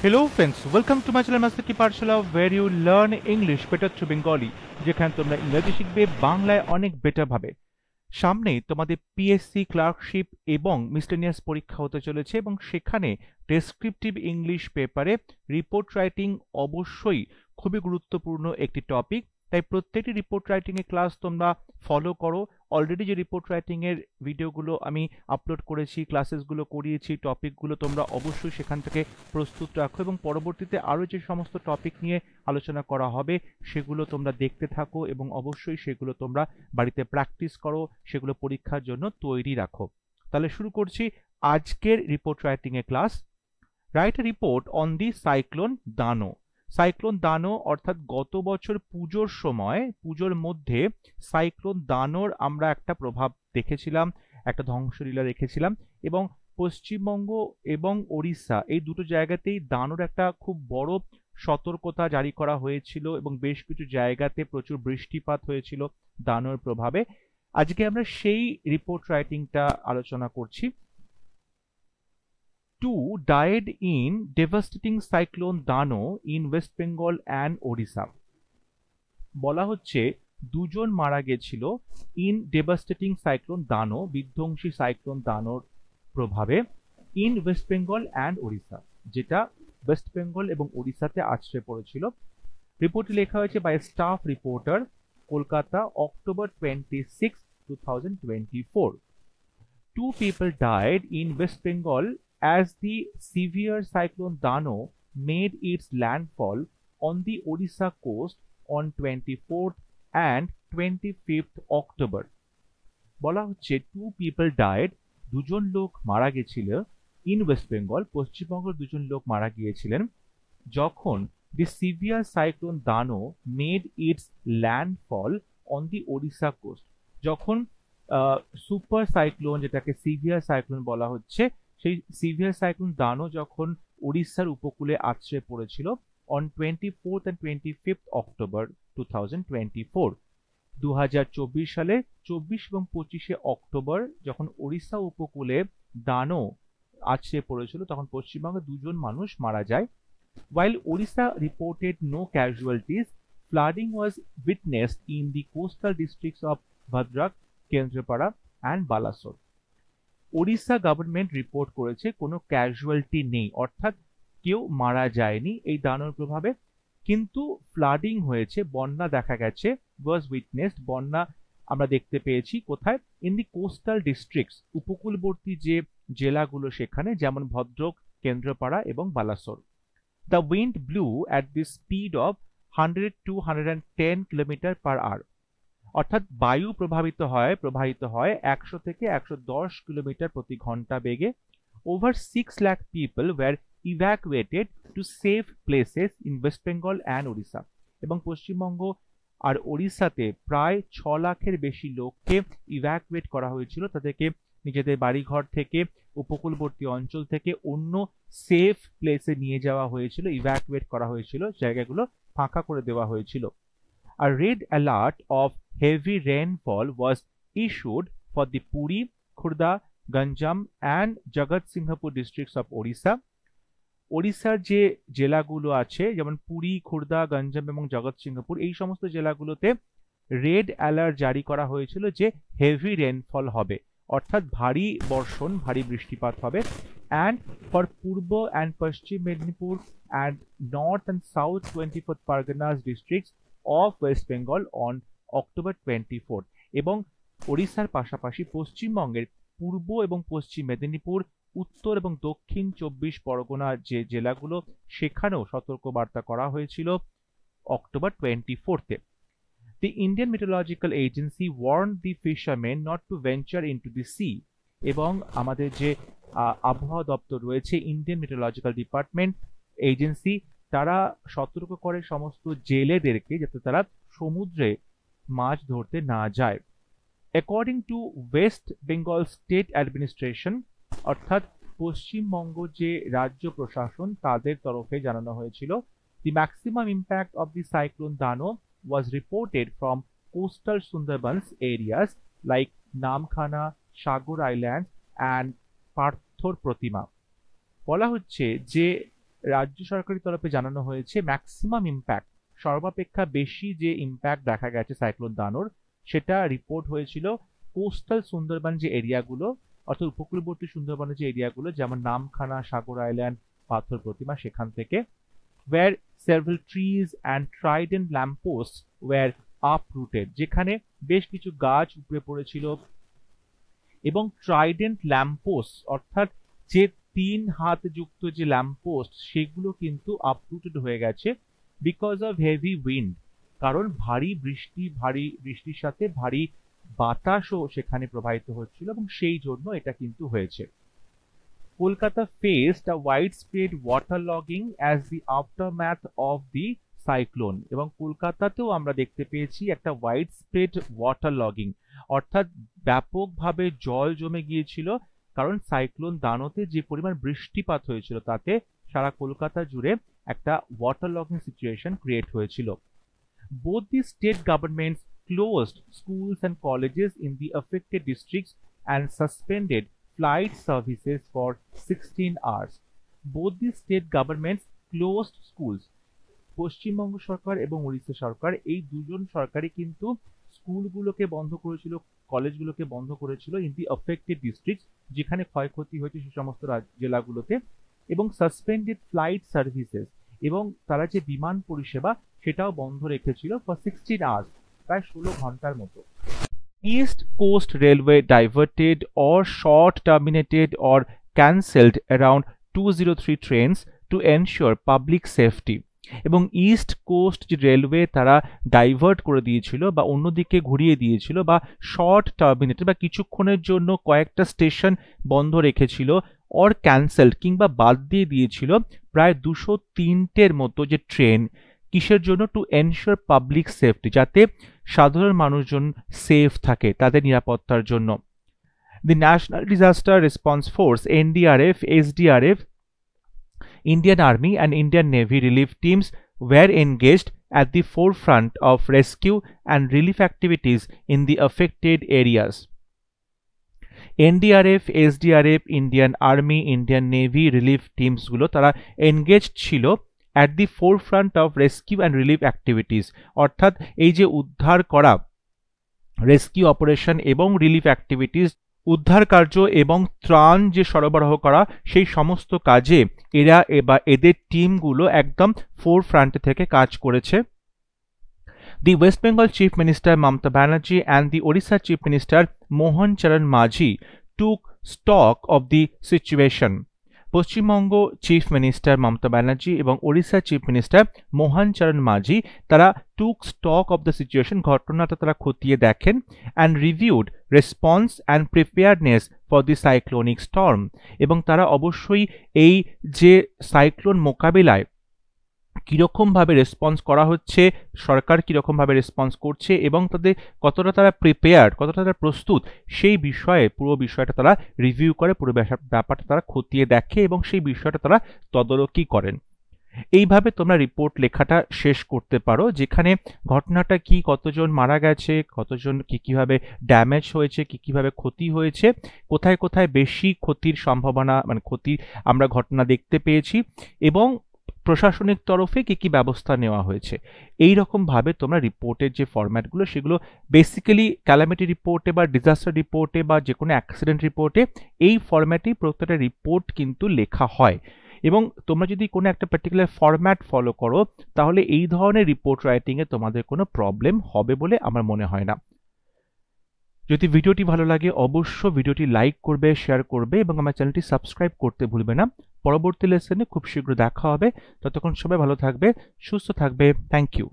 Hello friends, welcome to my channel Master Ki Pathshala where you learn English better through Bengali যেখানে তোমরা ইংরেজি শিখবে বাংলায় অনেক বেটার ভাবে। সামনেই তোমাদের পিএসসি ক্লার্কশিপ এবং মিসলেনিয়াস পরীক্ষা হতে চলেছে এবং সেখানে ডেসক্রিপটিভ ইংলিশ পেপারে রিপোর্ট রাইটিং অবশ্যই খুবই গুরুত্বপূর্ণ একটি টপিক। তাই প্রত্যেকটি রিপোর্ট রাইটিং এর ক্লাস তোমরা ফলো করো। অলরেডি যে রিপোর্ট রাইটিং এর ভিডিওগুলো আমি আপলোড করেছি, ক্লাসেসগুলো করিয়েছি, টপিকগুলো তোমরা অবশ্যই সেখান থেকে প্রস্তুত রাখো এবং পরবর্তীতে আরও যে সমস্ত টপিক নিয়ে আলোচনা করা হবে সেগুলো তোমরা দেখতে থাকো এবং অবশ্যই সেগুলো তোমরা বাড়িতে প্র্যাকটিস করো, সেগুলো পরীক্ষার জন্য তৈরি রাখো। তাহলে শুরু করছি আজকের রিপোর্ট রাইটিং এর class. Write a report on the cyclone Dana. Cyclone Dana অর্থাৎ গত বছর পুজোর মধ্যে সাইক্লোন দানোর আমরা একটা প্রভাব দেখেছিলাম, একটা ধ্বংসলীলা দেখেছিলাম এবং পশ্চিমবঙ্গ এবং ওড়িশা এই দুটো জায়গাতেই দানোর একটা খুব বড় সতর্কতা জারি করা হয়েছিল এবং বেশ কিছু জায়গাতে প্রচুর বৃষ্টিপাত হয়েছিল দানোর প্রভাবে। আজকে আমরা সেই রিপোর্ট রাইটিংটা আলোচনা করছি। 2 died in devastating cyclone Dano in West Bengal and Odisha. বলা হচ্ছে দুজন মারা গেছিল ইন ডেভাস্টেটিং সাইক্লোন দানো, বিধ্বংসী সাইক্লোন দানোর প্রভাবে, in West Bengal and Odisha, যেটা ওয়েস্ট বেঙ্গল এবং ওড়িশাতে আছড়ে পড়েছিল। রিপোর্টটি লেখা হয়েছে by staff reporter, Kolkata, October 26, 2024. 2 people died in West Bengal as the severe cyclone Dano made its landfall on the Odisha coast on 24th and 25th October. বলা হচ্ছে 2 people died, দুজন লোক মারা গেছিল, ইন ওয়েস্ট বেঙ্গল, পশ্চিমবঙ্গের দুজন লোক মারা গিয়েছিলেন যখন the severe cyclone Dana made its landfall on the Odisha coast, যখন সুপার সাইক্লোন, যেটাকে সিভিয়ার সাইক্লোন বলা হচ্ছে, সেই সিভিয়ার সাইক্লোন দানো যখন ওড়িশার উপকূলে আছড়ে পড়েছিল on 24th and 25th October 2024। 2024 সালে 24 এবং 25শে অক্টোবর যখন ওড়িশা উপকূলে দানো আছড়ে পড়েছিল তখন পশ্চিমবঙ্গে দুজন মানুষ মারা যায়। While Odisha reported no casualties, flooding was witnessed in the coastal districts of Bhadrak, Kendrapara and Balasore. Odisha government report করেছে কোনো ক্যাজুয়ালিটি নেই, অর্থাৎ কেউ মারা যায়নি এই দানোর প্রভাবে, কিন্তু ফ্লাডিং হয়েছে, বন্যা দেখা গেছে, ওয়াজ উইটনেসড, বন্যা আমরা দেখতে পেয়েছি কোথায়, ইন দি কোস্টাল ডিস্ট্রিক্টস, উপকূলবর্তী যে জেলাগুলো সেখানে, যেমন ভদ্রক, কেন্দ্রপাড়া এবং Balasore. The wind blew at the speed of 100 to 110 kilometre per hour, অর্থাৎ বায়ু প্রবাহিত হয় 100 থেকে 110 কিলোমিটার প্রতি ঘন্টা বেগে। Over 6 lakh people were evacuated to safe places in West Bengal and Odisha, এবং পশ্চিমবঙ্গ আর ওড়িশাতে প্রায় 6 লাখের বেশি লোককে ইভ্যাকুয়েট করা হয়েছিল, তাদেরকে নিজেদের বাড়িঘর থেকে, উপকূলবর্তী অঞ্চল থেকে অন্য সেফ প্লেসে নিয়ে যাওয়া হয়েছিল, ইভ্যাকুয়েট করা হয়েছিল, জায়গাগুলো ফাঁকা করে দেওয়া হয়েছিল। A red alert of heavy rainfall was issued for the Puri, Khurda, Ganjam and Jagatsinghpur districts of Odisha. ওড়িশার যে জেলাগুলো আছে যেমন পুরী, খুর্দা, গঞ্জাম এবং জগৎসিংহপুর, এই সমস্ত জেলাগুলোতে রেড অ্যালার্ট জারি করা হয়েছিল যে হেভি রেনফল হবে, অর্থাৎ ভারী বর্ষণ, ভারী বৃষ্টিপাত হবে। And for Purba and Paschim Medinipur and north and south 24th Parganas districts of West Bengal on October 24। এবং ওড়িশার পাশাপাশি পশ্চিমবঙ্গের পূর্ব এবং পশ্চিম মেদিনীপুর, উত্তর এবং দক্ষিণ 24 পরগনার যে জেলাগুলো সেখানেও সতর্কবার্তা করা হয়েছিল October 24-এ। The Indian Meteorological Agency warned the fishermen not to venture into the sea, এবং আমাদের যে আবহাওয়া দপ্তর রয়েছে, ইন্ডিয়ান মেটেরোলজিক্যাল ডিপার্টমেন্ট এজেন্সি, তারা সতর্ক করে সমস্ত জেলেদেরকে যাতে তারা সমুদ্রে মাছ ধরতে না যায়। According to West Bengal state administration, অর্থাৎ পশ্চিমবঙ্গ যে রাজ্য প্রশাসন, তাদের তরফে জানানো হয়েছিল, the maximum impact of the cyclone Dana was reported from coastal Sundarbans areas like Namkhana, Sagar Island and Parthor Pratima. বলা হচ্ছে যে রাজ্য সরকারের তরফে জানানো হয়েছে ম্যাক্সিমাম ইম্প্যাক্ট, সর্বাপেক্ষা বেশি যে ইম্প্যাক্ট দেখা গেছে সাইক্লোন দানোর, সেটা রিপোর্ট হয়েছিল কোস্টাল সুন্দরবন যে এরিয়াগুলো, অর্থাৎ উপকূলবর্তী সুন্দরবনের যে এরিয়াগুলো, যেমন নামখানা, সাগর আইল্যান্ড, পাথর প্রতিমা, সেখান থেকে where several trees and trident lampposts were uprooted, যেখানে বেশ কিছু গাছ উপড়ে পড়েছিল এবং ট্রাইডেন্ট ল্যাম্পপোস্ট অর্থাৎ যে 3 হাত যুক্ত যে ল্যাম্পপোস্ট সেগুলো কিন্তু আপরুটেড হয়ে গেছে বিকজ অফ হেভি উইন্ড, কারণ ভারী বৃষ্টির সাথে ভারী বাতাসও সেখানে প্রবাহিত হচ্ছিল এবং সেই জন্য এটা কিন্তু হয়েছে। Kolkata faced a widespread waterlogging as the aftermath of the cyclone, এবং কলকাতাতেও আমরা দেখতে পেয়েছি একটা widespread waterlogging, অর্থাৎ ব্যাপকভাবে জল জমে গিয়েছিল, কারণ সাইক্লোন দানোতে যে পরিমাণ বৃষ্টিপাত হয়েছিল তাতে সারা কলকাতা জুড়ে একটা waterlogging situation ক্রিয়েট হয়েছিল। Both the state governments closed schools and colleges in the affected districts and suspended flight services for 16 hours. Both the state governments closed schools. Paschimbanga সরকার এবং উড়িষ্যা সরকার এই দুজন সরকারই কিন্তু স্কুলগুলোকে বন্ধ করেছিল, কলেজগুলোকে বন্ধ করেছিল ইন দি অ্যাফেক্টেড ডিস্ট্রিক্টস, যেখানে ক্ষয়ক্ষতি হয়েছে সেই সমস্ত জেলাগুলোতে, এবং সাসপেন্ডেড ফ্লাইট সার্ভিসেস, এবং তারা যে বিমান পরিষেবা সেটাও বন্ধ রেখেছিল ফর 16 আওয়ার্স, প্রায় 16 ঘন্টার মতো। East Coast Railway diverted or short terminated or cancelled around 203 trains to ensure public safety, এবং ইস্ট কোস্ট যে রেলওয়ে তারা ডাইভার্ট করে দিয়েছিল বা অন্যদিকে ঘুরিয়ে দিয়েছিল বা শর্ট টার্মিনেটেড বা কিছুক্ষণের জন্য কয়েকটা স্টেশন বন্ধ রেখেছিল, অর ক্যান্সেলড কিংবা বাদ দিয়ে দিয়েছিল প্রায় 203টের মতো যে ট্রেন, কিসের জন্য? টু এনশিওর পাবলিক সেফটি, যাতে সাধারণ মানুষজন সেফ থাকে, তাদের নিরাপত্তার জন্য। The national disaster response force NDRF, SDRF, Indian Army and Indian Navy relief teams were engaged at the forefront of rescue and relief activities in the affected areas. NDRF, SDRF, Indian Army, Indian Navy relief teams গুলো তারা engaged ছিল at the forefront of rescue and relief activities, অর্থাৎ এই যে উদ্ধার করা, rescue operation এবং relief activities, উদ্ধার কার্য এবং ত্রাণ যে সরবরাহ করা, সেই সমস্ত কাজে এরা এদের টিমগুলো একদম ফোরফ্রন্ট থেকে কাজ করেছে। The West Bengal Chief Minister Mamata Banerjee and the Odisha Chief Minister Mohan Charan Majhi took stock of the situation. Paschimbanga chief minister Mamata Banerjee এবং ওড়িশা চিফ মিনিস্টার মোহন চরণ মাঝি তারা টুক স্টক অফ দ্য সিচুয়েশন, ঘটনাটা তারা খতিয়ে দেখেন, and reviewed response and preparedness for the cyclonic Sturm, এবং তারা অবশ্যই এই যে সাইক্লোন মোকাবিলায় কীরকমভাবে রেসপন্স করা হচ্ছে, সরকার কীরকমভাবে রেসপন্স করছে এবং তাদের কতটা তারা প্রিপেয়ার্ড, কতটা তারা প্রস্তুত, সেই বিষয়ে পুরো বিষয়টা তারা রিভিউ করে, পুরো ব্যাপারটা তারা খতিয়ে দেখে এবং সেই বিষয়টা তারা তদারকি করেন। এইভাবে তোমরা রিপোর্ট লেখাটা শেষ করতে পারো, যেখানে ঘটনাটা কি, কতজন মারা গেছে, কতজন কিভাবে ড্যামেজ হয়েছে, কিভাবে ক্ষতি হয়েছে, কোথায় কোথায় বেশি ক্ষতির সম্ভাবনা, মানে ক্ষতি আমরা ঘটনা দেখতে পেয়েছি, এবং প্রশাসনিক তরফে কি ব্যবস্থা নেওয়া হয়েছে। এই রকম ভাবে তোমরা রিপোর্টের যে ফরম্যাটগুলো, সেগুলো বেসিক্যালি ক্যালামিটি রিপোর্টে বা ডিজাস্টার রিপোর্টে বা যে কোনো অ্যাক্সিডেন্ট রিপোর্টে এই ফরম্যাটেই প্রত্যেকটা রিপোর্ট কিন্তু লেখা হয়, এবং তোমরা যদি কোনো একটা পার্টিকুলার ফরম্যাট ফলো করো তাহলে এই ধরনের রিপোর্ট রাইটিংয়ে তোমাদের কোনো প্রবলেম হবে বলে আমার মনে হয় না। যদি ভিডিওটি ভালো লাগে অবশ্যই ভিডিওটি লাইক করবে, শেয়ার করবে এবং আমার চ্যানেলটি সাবস্ক্রাইব করতে ভুলবে না। পরবর্তী লেসনে খুব শীঘ্র দেখা হবে, ততক্ষণ সবাই ভালো থাকবে, সুস্থ থাকবে। Thank you.